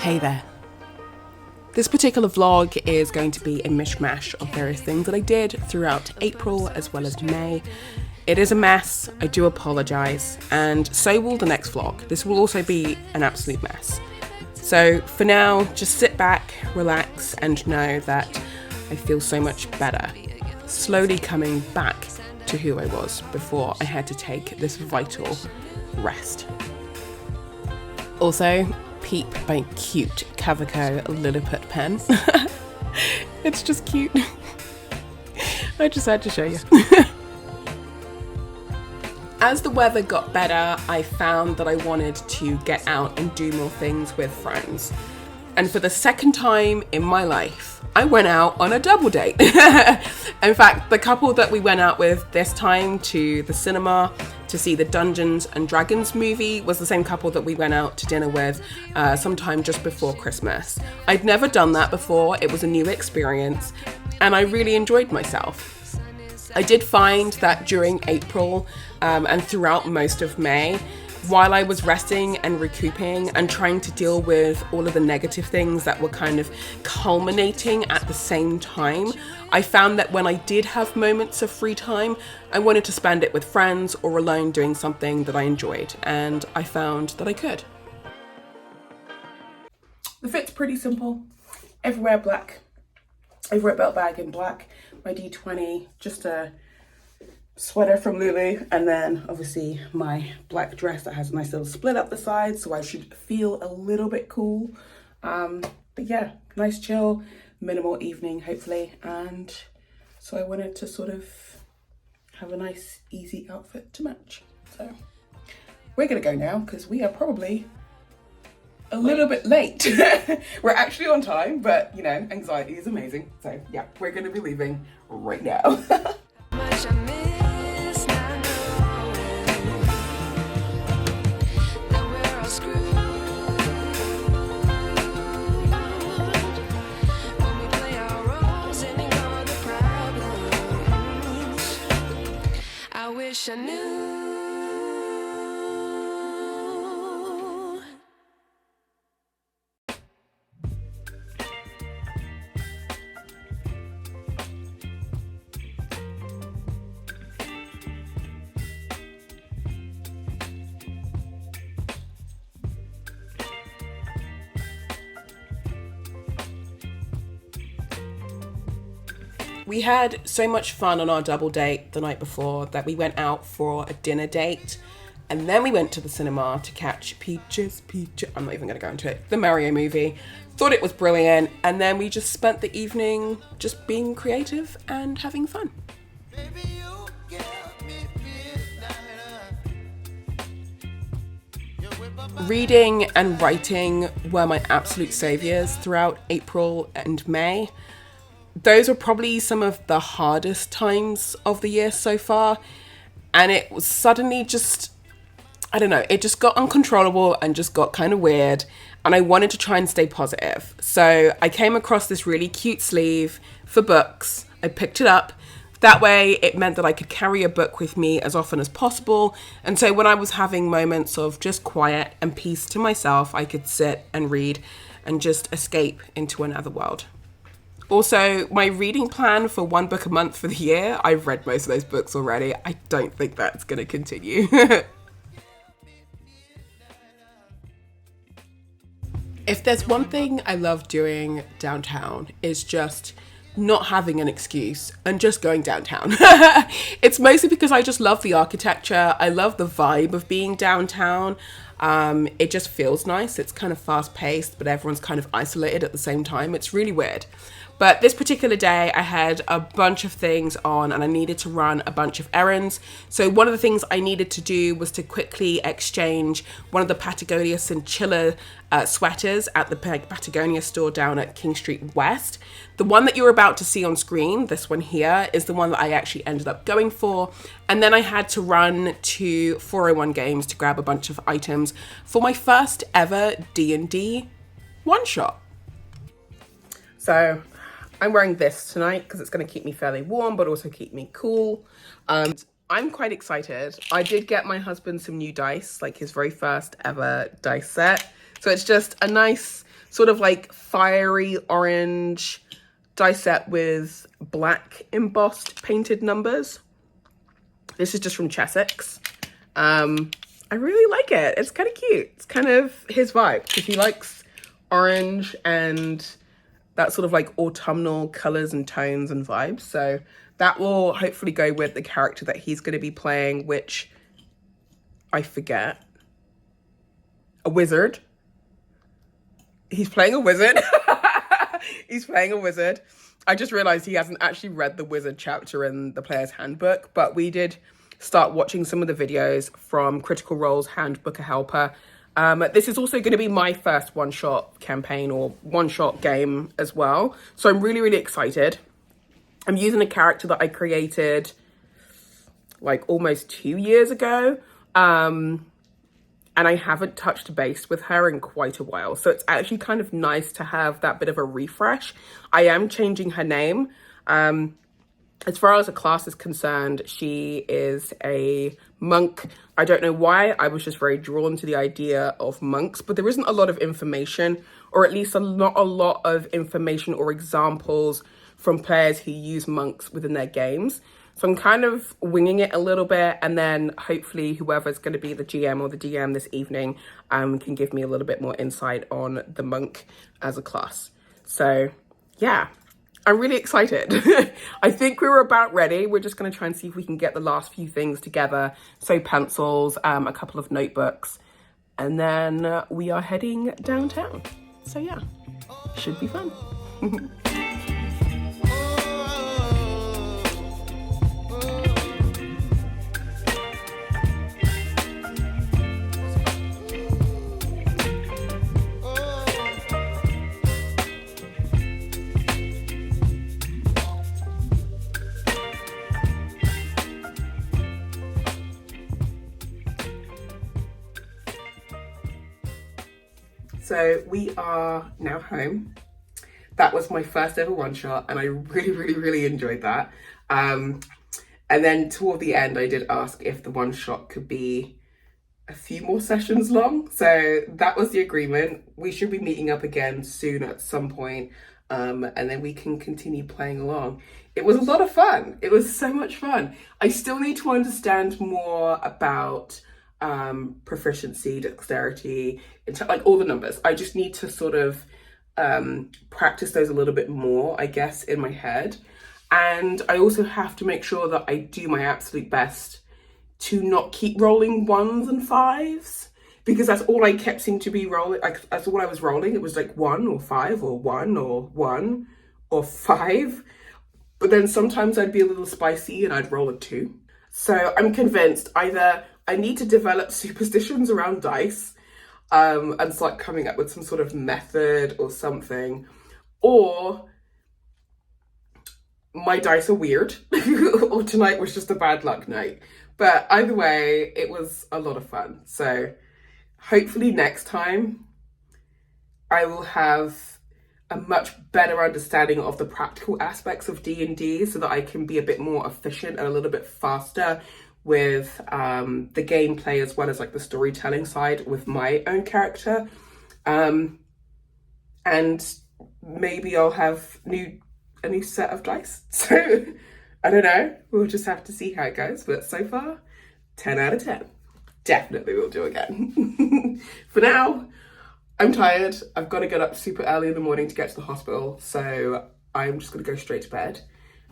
Hey there. This particular vlog is going to be a mishmash of various things that I did throughout April as well as May. It is a mess, I do apologise, and so will the next vlog. This will also be an absolute mess. So for now, just sit back, relax, and know that I feel so much better. Slowly coming back to who I was before I had to take this vital rest. Also, peep my cute Cavaco Lilliput pen. It's just cute. I just had to show you. As the weather got better, I found that I wanted to get out and do more things with friends. And for the second time in my life, I went out on a double date. In fact, the couple that we went out with this time to the cinema to see the Dungeons and Dragons movie was the same couple that we went out to dinner with sometime just before Christmas. I'd never done that before. It was a new experience and I really enjoyed myself. I did find that during April and throughout most of May, while I was resting and recouping and trying to deal with all of the negative things that were kind of culminating at the same time, I found that when I did have moments of free time, I wanted to spend it with friends or alone doing something that I enjoyed, and I found that I could. The fit's pretty simple. Everywhere black. Everywhere belt bag in black. My D20, just a sweater from Lulu, and then obviously my black dress that has a nice little split up the side, so I should feel a little bit cool. But yeah, nice chill, minimal evening hopefully, and so I wanted to sort of have a nice easy outfit to match. So we're gonna go now because we are probably a little bit late. We're actually on time, but you know, anxiety is amazing. So yeah, we're gonna be leaving right now. I wish I knew. We had so much fun on our double date the night before that we went out for a dinner date, and then we went to the cinema to catch I'm not even going to go into it, the Mario movie. Thought it was brilliant, and then we just spent the evening just being creative and having fun. Reading and writing were my absolute saviors throughout April and May. Those were probably some of the hardest times of the year so far, and it was suddenly just, I don't know, it just got uncontrollable and just got kind of weird, and I wanted to try and stay positive. So I came across this really cute sleeve for books. I picked it up. That way it meant that I could carry a book with me as often as possible, and so when I was having moments of just quiet and peace to myself, I could sit and read and just escape into another world. Also, my reading plan for one book a month for the year, I've read most of those books already. I don't think that's going to continue. If there's one thing I love doing downtown is just not having an excuse and just going downtown. It's mostly because I just love the architecture. I love the vibe of being downtown. It just feels nice. It's kind of fast paced, but everyone's kind of isolated at the same time. It's really weird. But this particular day, I had a bunch of things on and I needed to run a bunch of errands. So one of the things I needed to do was to quickly exchange one of the Patagonia Cinchilla sweaters at the Patagonia store down at King Street West. The one that you're about to see on screen, this one here, is the one that I actually ended up going for. And then I had to run to 401 Games to grab a bunch of items for my first ever D&D one-shot. So I'm wearing this tonight because it's going to keep me fairly warm, but also keep me cool. I'm quite excited. I did get my husband some new dice, like his very first ever dice set. So it's just a nice sort of like fiery orange die set with black embossed painted numbers. This is just from Chessex. I really like it. It's kind of cute. It's kind of his vibe because he likes orange and that sort of like autumnal colors and tones and vibes. So that will hopefully go with the character that he's going to be playing, which I forget. A wizard. He's playing a wizard. He's playing a wizard. I just realized he hasn't actually read the wizard chapter in the player's handbook, but we did start watching some of the videos from Critical Role's Handbook a Helper. This is also going to be my first one-shot campaign or one-shot game as well. So I'm really, really excited. I'm using a character that I created like almost 2 years ago. And I haven't touched base with her in quite a while. So it's actually kind of nice to have that bit of a refresh. I am changing her name. As far as the class is concerned, she is a monk. I don't know why, I was just very drawn to the idea of monks, but there isn't a lot of information, or at least not a lot of information or examples from players who use monks within their games. So I'm kind of winging it a little bit, and then hopefully whoever's going to be the GM or the DM this evening can give me a little bit more insight on the monk as a class. So yeah, I'm really excited. I think we were about ready. We're just going to try and see if we can get the last few things together. So pencils, a couple of notebooks, and then we are heading downtown. So yeah, should be fun. So we are now home. That was my first ever one shot, and I really, really, really enjoyed that. And then toward the end, I did ask if the one shot could be a few more sessions long. So that was the agreement. We should be meeting up again soon at some point, and then we can continue playing along. It was a lot of fun. It was so much fun. I still need to understand more about proficiency, dexterity, like all the numbers. I just need to sort of practice those a little bit more, I guess, in my head. And I also have to make sure that I do my absolute best to not keep rolling 1s and 5s, because that's all I kept seeming to be rolling. Like, that's all I was rolling. It was like 1 or 5 or 1 or 1 or 5. But then sometimes I'd be a little spicy and I'd roll a 2. So I'm convinced either I need to develop superstitions around dice and start coming up with some sort of method or something, or my dice are weird, or tonight was just a bad luck night. But either way, it was a lot of fun. So hopefully next time I will have a much better understanding of the practical aspects of D&D so that I can be a bit more efficient and a little bit faster with the gameplay, as well as like the storytelling side with my own character. And maybe I'll have a new set of dice. So I don't know, we'll just have to see how it goes. But so far, 10 out of 10. Definitely will do again. For now, I'm tired. I've got to get up super early in the morning to get to the hospital. So I'm just going to go straight to bed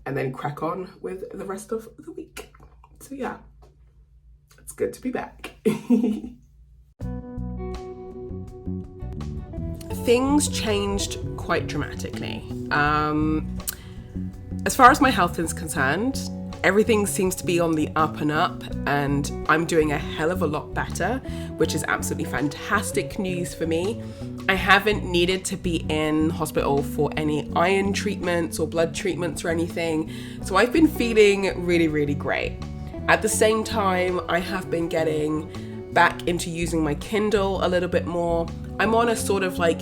and then crack on with the rest of the week. So yeah, it's good to be back. Things changed quite dramatically. As far as my health is concerned, everything seems to be on the up and up, and I'm doing a hell of a lot better, which is absolutely fantastic news for me. I haven't needed to be in hospital for any iron treatments or blood treatments or anything, so I've been feeling really, really great. At the same time, I have been getting back into using my Kindle a little bit more. I'm on a sort of like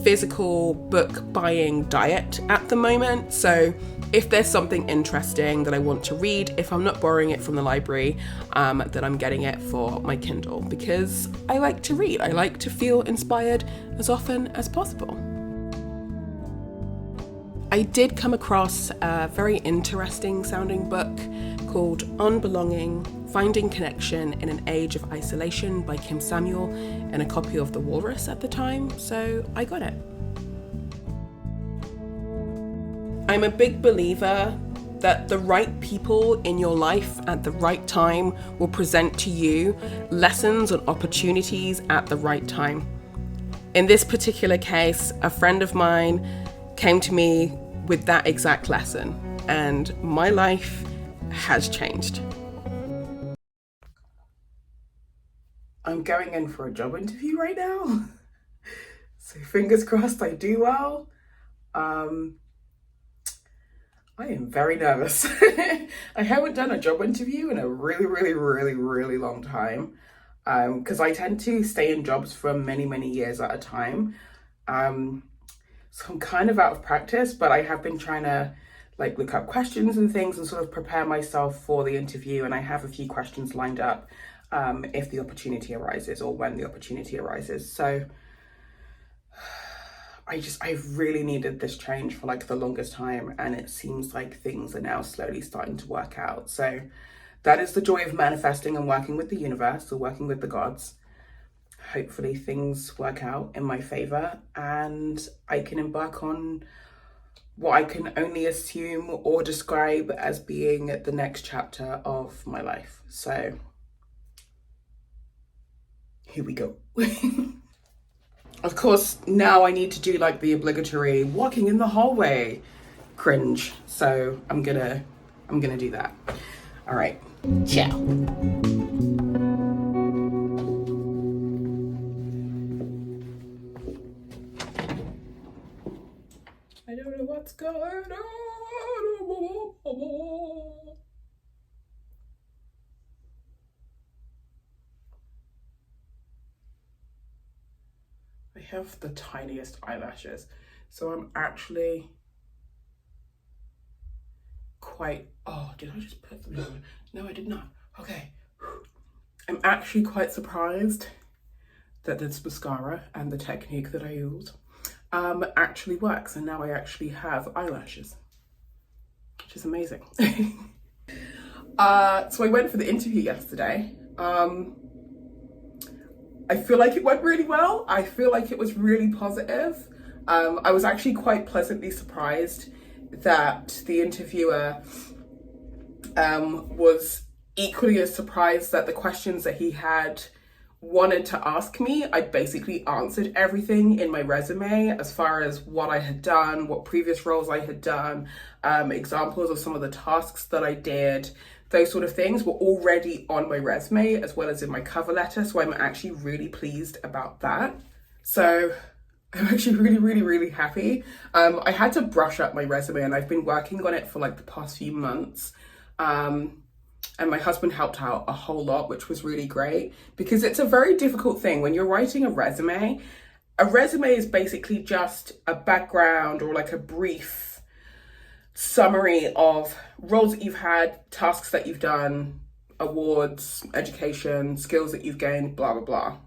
physical book buying diet at the moment. So if there's something interesting that I want to read, if I'm not borrowing it from the library, then I'm getting it for my Kindle, because I like to read. I like to feel inspired as often as possible. I did come across a very interesting sounding book called On Belonging: Finding Connection in an Age of Isolation by Kim Samuel, and a copy of The Walrus at the time, so I got it. I'm a big believer that the right people in your life at the right time will present to you lessons and opportunities at the right time. In this particular case, a friend of mine came to me with that exact lesson, and my life has changed. I'm going in for a job interview right now, so fingers crossed I do well. I am very nervous. I haven't done a job interview in a really long time, because I tend to stay in jobs for many years at a time. So I'm kind of out of practice, but I have been trying to look up questions and things and sort of prepare myself for the interview, and I have a few questions lined up if the opportunity arises, or when the opportunity arises. So I've really needed this change for the longest time, and it seems like things are now slowly starting to work out. So that is the joy of manifesting and working with the universe, or working with the gods. Hopefully things work out in my favor and I can embark on what I can only assume or describe as being the next chapter of my life. So here we go. Of course, now I need to do the obligatory walking in the hallway cringe. So I'm gonna do that. All right, ciao. I don't know what's going on. I have the tiniest eyelashes, so I'm actually quite, did I just put them on? No, I did not. Okay. I'm actually quite surprised that this mascara and the technique that I use actually works, and now I actually have eyelashes, which is amazing. So I went for the interview yesterday. I feel like it went really well. I feel like it was really positive. I was actually quite pleasantly surprised that the interviewer was equally as surprised that the questions that he had wanted to ask me, I'd basically answered everything in my resume as far as what I had done, what previous roles I had done, examples of some of the tasks that I did. Those sort of things were already on my resume as well as in my cover letter. So I'm actually really pleased about that. So I'm actually really happy. I had to brush up my resume, and I've been working on it for the past few months. And my husband helped out a whole lot, which was really great, because it's a very difficult thing when you're writing a resume. A resume is basically just a background or a brief summary of roles that you've had, tasks that you've done, awards, education, skills that you've gained, blah, blah, blah.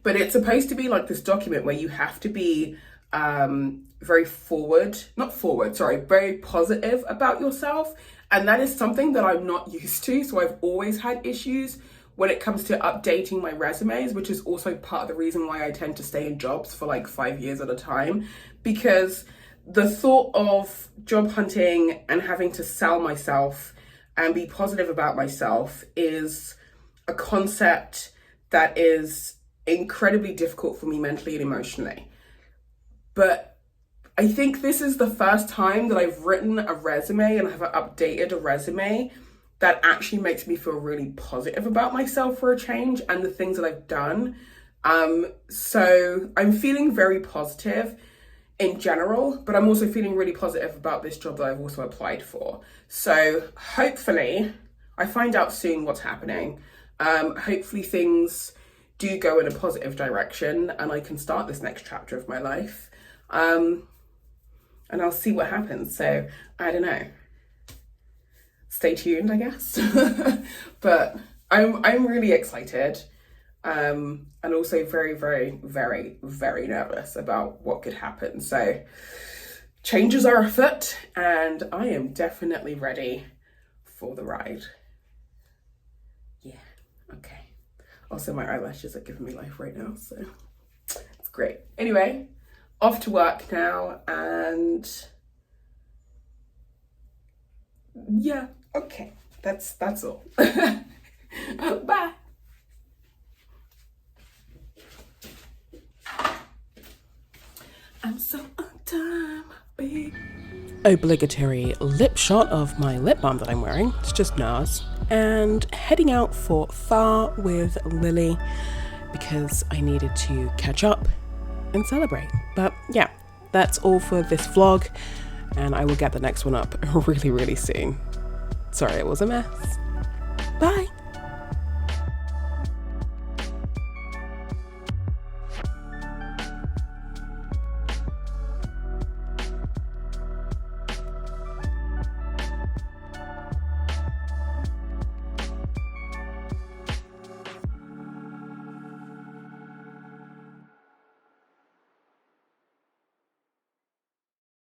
But it's supposed to be this document where you have to be very very positive about yourself. And that is something that I'm not used to. So I've always had issues when it comes to updating my resumes, which is also part of the reason why I tend to stay in jobs for 5 years at a time, because the thought of job hunting and having to sell myself and be positive about myself is a concept that is incredibly difficult for me mentally and emotionally. But I think this is the first time that I've written a resume and have updated a resume that actually makes me feel really positive about myself for a change and the things that I've done. So I'm feeling very positive in general, but I'm also feeling really positive about this job that I've also applied for. So hopefully I find out soon what's happening. Hopefully things do go in a positive direction and I can start this next chapter of my life. And I'll see what happens. So I don't know. Stay tuned, I guess. But I'm really excited. And also very, very, very, very nervous about what could happen. So changes are afoot and I am definitely ready for the ride. Yeah, okay. Also, my eyelashes are giving me life right now, so it's great. Anyway, off to work now, and yeah, okay, that's all. Bye. I'm so on time, babe. Obligatory lip shot of my lip balm that I'm wearing. It's just NARS. And heading out for Far with Lily because I needed to catch up and celebrate. But yeah, that's all for this vlog, and I will get the next one up really, really soon. Sorry it was a mess. Bye.